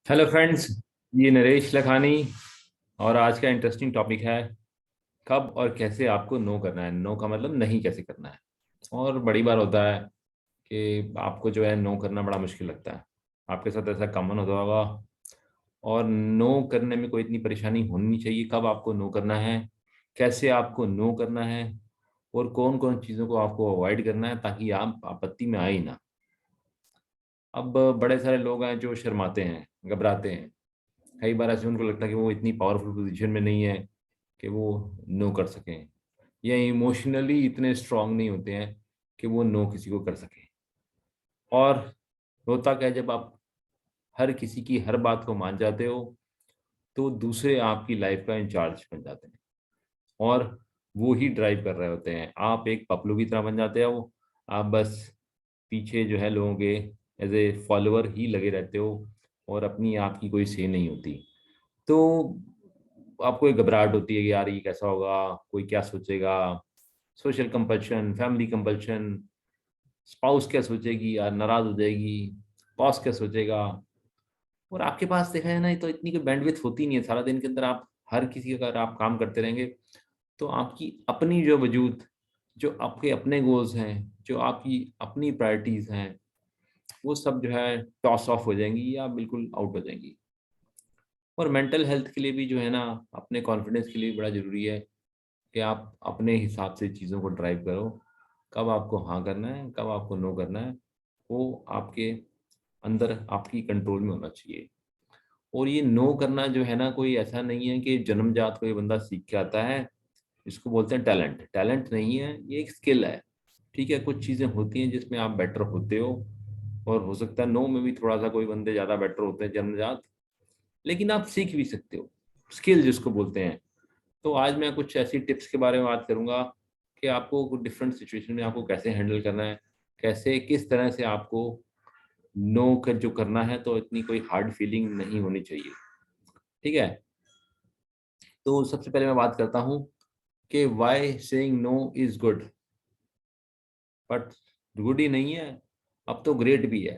Hello friends, ये नरेश लखानी। और आज का इंटरेस्टिंग टॉपिक है कब और कैसे आपको नो करना है। नो का मतलब नहीं कैसे करना है। और बड़ी बार होता है कि आपको जो है नो करना बड़ा मुश्किल लगता है। आपके साथ ऐसा कॉमन होता होगा। और नो करने में कोई इतनी परेशानी होनी नहीं चाहिए। कब आपको नो करना है, कैसे आपको नो करना है, और कौन कौन चीज़ों को आपको अवॉइड करना है ताकि आप आपत्ति में आए ही ना। अब बड़े सारे लोग हैं जो शर्माते हैं, घबराते हैं। कई बार ऐसे उनको लगता है कि वो इतनी पावरफुल पोजीशन में नहीं है कि वो नो कर सकें, या इमोशनली इतने स्ट्रांग नहीं होते हैं कि वो नो किसी को कर सकें। और होता क्या है, जब आप हर किसी की हर बात को मान जाते हो तो दूसरे आपकी लाइफ का इंचार्ज बन जाते हैं और वो ही ड्राइव कर रहे होते हैं। आप एक पपलू की तरह बन जाते हो। आप बस पीछे जो है लोगों के एज ए फॉलोअर ही लगे रहते हो और अपनी आपकी कोई से नहीं होती। तो आपको एक घबराहट होती है कि यार ये कैसा होगा, कोई क्या सोचेगा। Social compulsion, family compulsion, spouse क्या सोचेगी, यार नाराज हो जाएगी, बॉस क्या सोचेगा। और आपके पास देखा है ना, तो इतनी कोई बैंडविड्थ होती नहीं है सारा दिन के अंदर। आप हर किसी का अगर आप काम करते रहेंगे तो आपकी अपनी जो वजूद, जो आपके अपने गोल्स हैं, जो आपकी अपनी प्रायोरिटीज हैं, वो सब जो है टॉस ऑफ हो जाएंगी या बिल्कुल आउट हो जाएंगी। और मेंटल हेल्थ के लिए भी जो है ना, अपने कॉन्फिडेंस के लिए भी बड़ा ज़रूरी है कि आप अपने हिसाब से चीज़ों को ड्राइव करो। कब आपको हाँ करना है, कब आपको नो करना है, वो आपके अंदर आपकी कंट्रोल में होना चाहिए। और ये नो करना जो है ना, कोई ऐसा नहीं है कि जन्मजात कोई बंदा सीख के आता है। इसको बोलते हैं टैलेंट। टैलेंट नहीं है, ये एक स्किल है। ठीक है, कुछ चीज़ें होती हैं जिसमें आप बेटर होते हो, और हो सकता है नो में भी थोड़ा सा कोई बंदे ज़्यादा बेटर होते हैं जन्मजात। लेकिन आप सीख भी सकते हो, स्किल जिसको बोलते हैं। तो आज मैं कुछ ऐसी टिप्स के बारे में बात करूंगा कि आपको कुछ डिफरेंट सिचुएशन में आपको कैसे हैंडल करना है, कैसे किस तरह से आपको नो कर जो करना है, तो इतनी कोई हार्ड फीलिंग नहीं होनी चाहिए। ठीक है। तो सबसे पहले मैं बात करता हूँ कि why saying no is good. But good ही नहीं है, अब तो ग्रेट भी है।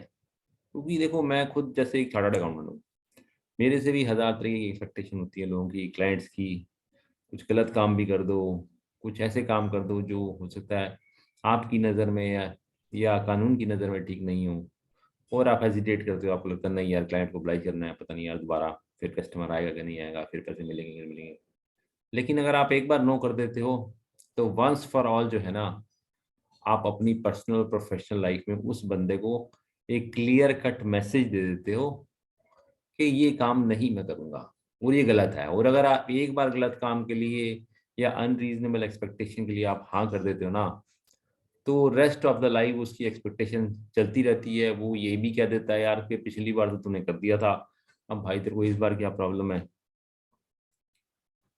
क्योंकि देखो, मैं खुद जैसे एक चार्टर्ड अकाउंटेंट हूँ। मेरे से भी हजार तरह की एक्सपेक्टेशन होती है लोगों की, क्लाइंट्स की। कुछ गलत काम भी कर दो, कुछ ऐसे काम कर दो जो हो सकता है आपकी नज़र में या कानून की नज़र में ठीक नहीं हो। और आप हेजिटेट करते हो, आपको लगता है नहीं यार, क्लाइंट को अप्लाई करना है, पता नहीं यार दोबारा फिर कस्टमर आएगा कि नहीं आएगा, फिर पैसे मिलेंगे कि नहीं मिलेंगे। लेकिन अगर आप एक बार नो कर देते हो तो वंस फॉर ऑल जो है ना, आप अपनी पर्सनल प्रोफेशनल लाइफ में उस बंदे को एक क्लियर कट मैसेज दे देते हो कि ये काम नहीं मैं करूँगा और ये गलत है। और अगर आप एक बार गलत काम के लिए या अनरीजनेबल एक्सपेक्टेशन के लिए आप हाँ कर देते हो ना, तो रेस्ट ऑफ द लाइफ उसकी एक्सपेक्टेशन चलती रहती है। वो ये भी कह देता है यार कि पिछली बार तो तूने कर दिया था, अब भाई तेरे को इस बार क्या प्रॉब्लम है।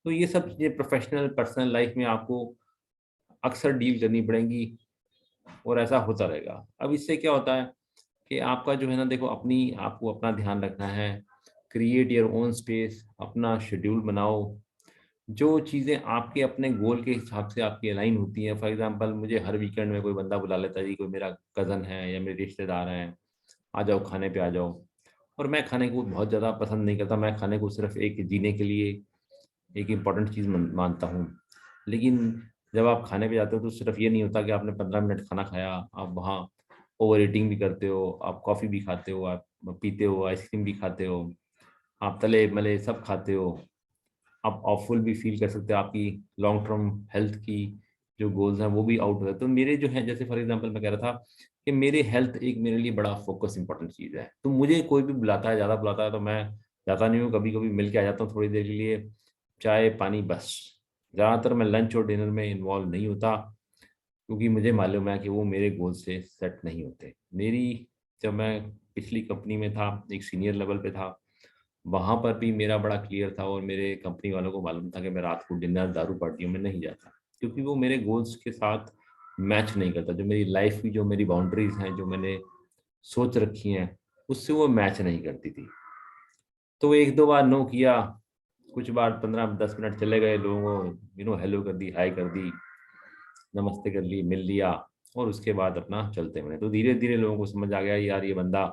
तो ये सब चीज़ें प्रोफेशनल पर्सनल लाइफ में आपको अक्सर डील करनी पड़ेंगी, और ऐसा होता रहेगा। अब इससे क्या होता है कि आपका जो है ना, देखो, अपनी आपको अपना ध्यान रखना है। क्रिएट योर ओन स्पेस, अपना शेड्यूल बनाओ। जो चीज़ें आपके अपने गोल के हिसाब से आपकी अलाइन होती हैं, फॉर एग्जांपल मुझे हर वीकेंड में कोई बंदा बुला लेता है, जी कोई मेरा कज़न है या मेरे रिश्तेदार हैं, आ जाओ खाने पे आ जाओ। और मैं खाने को बहुत ज़्यादा पसंद नहीं करता, मैं खाने को सिर्फ एक जीने के लिए एक इम्पॉर्टेंट चीज़ मानता हूँ। लेकिन जब आप खाने पे जाते हो तो सिर्फ ये नहीं होता कि आपने 15 मिनट खाना खाया, आप वहाँ ओवर ईटिंग भी करते हो, आप कॉफ़ी भी खाते हो, आप पीते हो, आइसक्रीम भी खाते हो, आप तले मले सब खाते हो। आप ऑफुल भी फील कर सकते हो, आपकी लॉन्ग टर्म हेल्थ की जो गोल्स हैं वो भी आउट हो जाते। तो मेरे जो है, जैसे फॉर एग्जांपल मैं कह रहा था कि मेरे हेल्थ एक मेरे लिए बड़ा फोकस इंपॉर्टेंट चीज़ है। तो मुझे कोई भी बुलाता है, ज़्यादा बुलाता है, तो मैं जाता नहीं हूँ। कभी कभी मिल के आ जाता हूँ थोड़ी देर के लिए, चाय पानी बस। ज़्यादातर मैं लंच और डिनर में इन्वॉल्व नहीं होता, क्योंकि मुझे मालूम है कि वो मेरे गोल से सेट नहीं होते। मेरी, जब मैं पिछली कंपनी में था, एक सीनियर लेवल पे था, वहाँ पर भी मेरा बड़ा क्लियर था और मेरे कंपनी वालों को मालूम था कि मैं रात को डिनर दारू पार्टियों में नहीं जाता, क्योंकि वो मेरे गोल्स के साथ मैच नहीं करता। जो मेरी लाइफ की जो मेरी बाउंड्रीज हैं, जो मैंने सोच रखी हैं, उससे वो मैच नहीं करती थी। तो एक दो बार नो किया, कुछ बार 15-10 मिनट चले गए, लोगों को हेलो कर दी, हाय कर दी, नमस्ते कर ली, मिल लिया, और उसके बाद अपना चलते बने। तो धीरे धीरे लोगों को समझ आ गया यार ये बंदा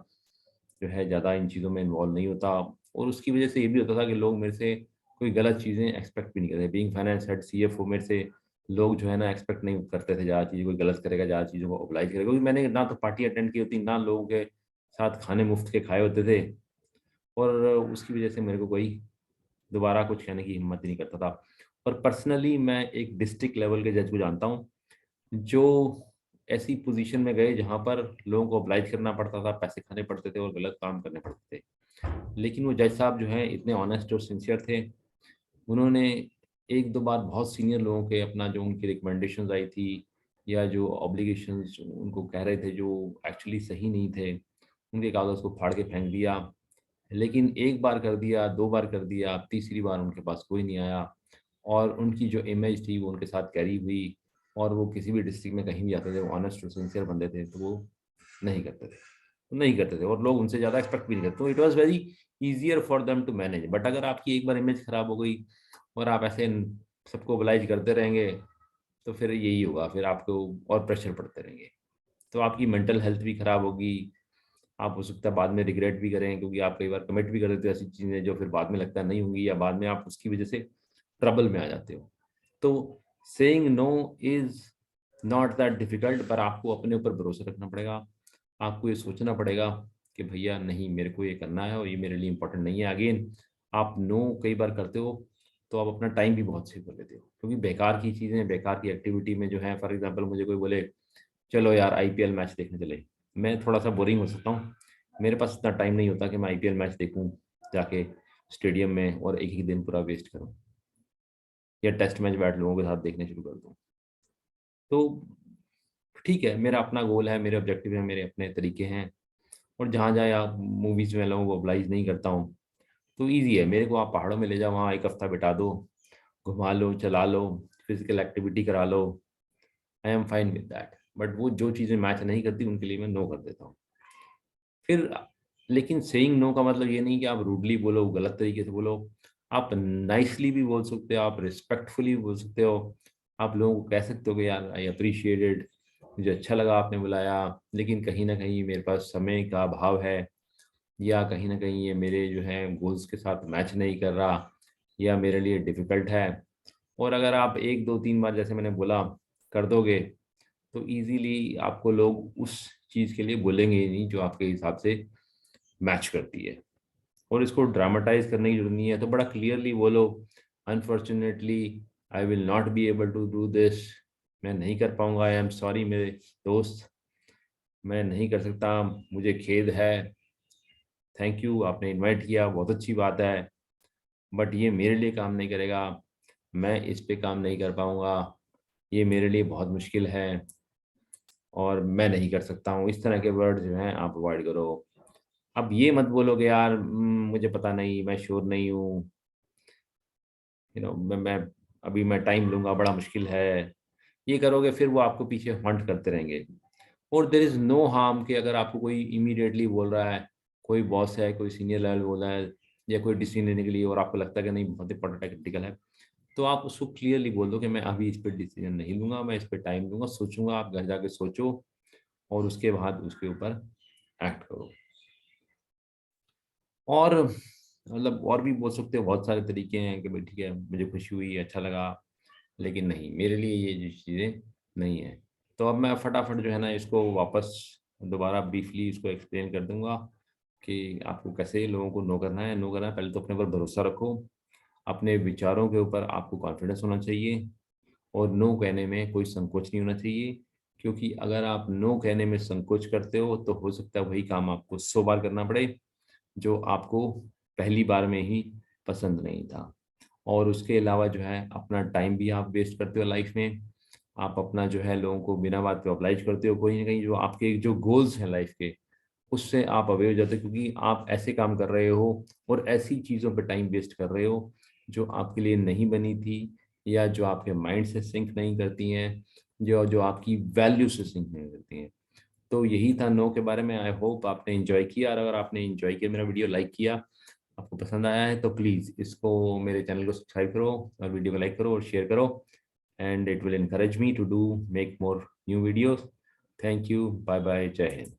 जो है ज़्यादा इन चीज़ों में इन्वॉल्व नहीं होता, और उसकी वजह से ये भी होता था कि लोग मेरे से कोई गलत चीज़ें एक्सपेक्ट भी नहीं करते। बीइंग फाइनेंस हेड सीएफओ, मेरे से लोग जो है ना एक्सपेक्ट नहीं करते थे ज़्यादा चीज़ें, कोई गलत करेगा, ज़्यादा चीज़ों को ओबलाइज करेगा, क्योंकि मैंने ना तो पार्टी अटेंड की होती, ना लोगों के साथ खाने मुफ्त के खाए होते थे, और उसकी वजह से मेरे को कोई दोबारा कुछ कहने की हिम्मत ही नहीं करता था। और पर्सनली मैं एक डिस्ट्रिक्ट लेवल के जज को जानता हूँ, जो ऐसी पोजीशन में गए जहाँ पर लोगों को ऑब्लाइज करना पड़ता था, पैसे खाने पड़ते थे और गलत काम करने पड़ते थे। लेकिन वो जज साहब जो हैं इतने ऑनेस्ट और सिंसियर थे, उन्होंने 1-2 बार बहुत सीनियर लोगों के अपना जो उनकी रिकमेंडेशंस आई थी, या जो ऑब्लिगेशंस उनको कह रहे थे जो एक्चुअली सही नहीं थे, उनके कागज़ को फाड़ के फेंक दिया। लेकिन 1 बार कर दिया, 2 बार कर दिया, तीसरी बार उनके पास कोई नहीं आया, और उनकी जो इमेज थी वो उनके साथ कैरी हुई, और वो किसी भी डिस्ट्रिक्ट में कहीं भी जाते थे, वो ऑनेस्ट और सिंसियर बंदे थे, तो वो नहीं करते थे। नहीं करते थे और लोग उनसे ज़्यादा एक्सपेक्ट भी नहीं करते। तो it was very easier for them to manage. But अगर आपकी एक बार इमेज खराब हो गई और आप ऐसे सबको ओबलाइज करते रहेंगे, तो फिर यही होगा, फिर आपको और प्रेशर पड़ते रहेंगे। तो आपकी मेंटल हेल्थ भी खराब होगी, आप हो सकता है बाद में रिग्रेट भी करें, क्योंकि आप कई बार कमिट भी कर देते हो ऐसी चीज़ें जो फिर बाद में लगता है नहीं होंगी, या बाद में आप उसकी वजह से ट्रबल में आ जाते हो। तो saying no is not that difficult, पर आपको अपने ऊपर भरोसा रखना पड़ेगा। आपको ये सोचना पड़ेगा कि भैया नहीं, मेरे को ये करना है और ये मेरे लिए इम्पोर्टेंट नहीं है। अगेन, आप नो कई बार करते हो तो आप अपना टाइम भी बहुत सेव कर लेते हो, क्योंकि बेकार की चीज़ें, बेकार की एक्टिविटी में जो है, फॉर एग्ज़ाम्पल मुझे कोई बोले चलो यार आईपीएल मैच देखने चले, मैं थोड़ा-सा बोरिंग हो सकता हूँ। मेरे पास इतना टाइम नहीं होता कि मैं आईपीएल मैच देखूँ जाके स्टेडियम में और एक ही दिन पूरा वेस्ट करूँ, या टेस्ट मैच बैठ लोगों के साथ देखने शुरू कर दूँ। तो ठीक है, मेरा अपना गोल है, मेरे ऑब्जेक्टिव हैं, मेरे अपने तरीके हैं, और जहाँ-जहाँ आप मूवीज़ में लोगों को ऑब्लाइज़ नहीं करता हूँ, तो ईज़ी है। मेरे को आप पहाड़ों में ले जाओ, वहाँ 1 हफ्ता बिता दो, घुमा लो, चला लो, फिज़िकल एक्टिविटी करा लो, I am fine with that. But वो जो चीज़ें मैच नहीं करती, उनके लिए मैं नो कर देता हूँ। फिर लेकिन सेइंग नो का मतलब ये नहीं कि आप रूडली बोलो, गलत तरीके से बोलो। आप नाइसली भी बोल सकते हो, आप रिस्पेक्टफुली भी बोल सकते हो। आप लोगों को कह सकते हो कि यार आई एप्रिशिएटेड, मुझे अच्छा लगा आपने बुलाया, लेकिन कहीं न कहीं मेरे पास समय का अभाव है, या कहीं न कहीं ये मेरे जो है गोल्स के साथ मैच नहीं कर रहा, या मेरे लिए डिफ़िकल्ट है। और अगर आप 1, 2, 3 बार जैसे मैंने बोला कर दोगे, तो ईज़िली आपको लोग उस चीज़ के लिए बोलेंगे ही नहीं जो आपके हिसाब से मैच करती है। और इसको ड्रामेटाइज़ करने की ज़रूरत नहीं है, तो बड़ा क्लियरली बोलो, unfortunately I will not be able to do this, मैं नहीं कर पाऊँगा, आई एम सॉरी मेरे दोस्त, मैं नहीं कर सकता, मुझे खेद है, थैंक यू आपने इनवाइट किया, बहुत अच्छी बात है, बट ये मेरे लिए काम नहीं करेगा, मैं इस पे काम नहीं कर पाऊँगा, ये मेरे लिए बहुत मुश्किल है और मैं नहीं कर सकता हूँ। इस तरह के वर्ड जो हैं आप अवॉइड करो। अब ये मत बोलो कि यार मुझे पता नहीं, मैं श्योर नहीं हूँ, मैं अभी मैं टाइम लूँगा, बड़ा मुश्किल है। ये करोगे फिर वो आपको पीछे हॉन्ट करते रहेंगे। और देयर इज़ नो हार्म कि अगर आपको कोई इमीडिएटली बोल रहा है, कोई बॉस है, कोई सीनियर लेवल बोल रहा है, या कोई डिसीजन लेने के लिए, और आपको लगता है कि नहीं बहुत इंपॉर्टेंट है, क्रिटिकल है, तो आप उसको क्लियरली बोल दो कि मैं अभी इस पे डिसीजन नहीं लूँगा, मैं इस पे टाइम दूँगा, सोचूँगा, आप घर जाके सोचो और उसके बाद उसके ऊपर एक्ट करो। और मतलब और भी बोल सकते हो, बहुत सारे तरीके हैं कि भाई ठीक है, मुझे खुशी हुई, अच्छा लगा, लेकिन नहीं, मेरे लिए ये जो चीज़ें नहीं है। तो अब मैं फटाफट जो है ना इसको वापस दोबारा ब्रीफली इसको एक्सप्लेन कर दूँगा कि आपको कैसे लोगों को नो करना है। नो करना है, पहले तो अपने ऊपर भरोसा रखो, अपने विचारों के ऊपर आपको कॉन्फिडेंस होना चाहिए, और नो कहने में कोई संकोच नहीं होना चाहिए, क्योंकि अगर आप नो कहने में संकोच करते हो, तो हो सकता है वही काम आपको 100 बार करना पड़े, जो आपको पहली बार में ही पसंद नहीं था। और उसके अलावा जो है अपना टाइम भी आप वेस्ट करते हो लाइफ में। आप अपना जो है लोगों को बिना बात पे ऑब्लाइज करते हो, कहीं न कहीं जो आपके जो गोल्स हैं लाइफ के, उससे आप अवे हो जाते हो, क्योंकि आप ऐसे काम कर रहे हो और ऐसी चीज़ों पे टाइम वेस्ट कर रहे हो, जो आपके लिए नहीं बनी थी, या जो आपके माइंड से सिंक नहीं करती हैं, जो जो आपकी वैल्यू से सिंक नहीं करती हैं। तो यही था नो के बारे में। आई होप आपने एन्जॉय किया, और अगर आपने एन्जॉय किया, मेरा वीडियो लाइक किया, आपको पसंद आया है, तो प्लीज़ इसको, मेरे चैनल को सब्सक्राइब करो और वीडियो को लाइक करो और शेयर करो, and it will encourage me to do make more new videos. Thank you, bye bye, जय हिंद।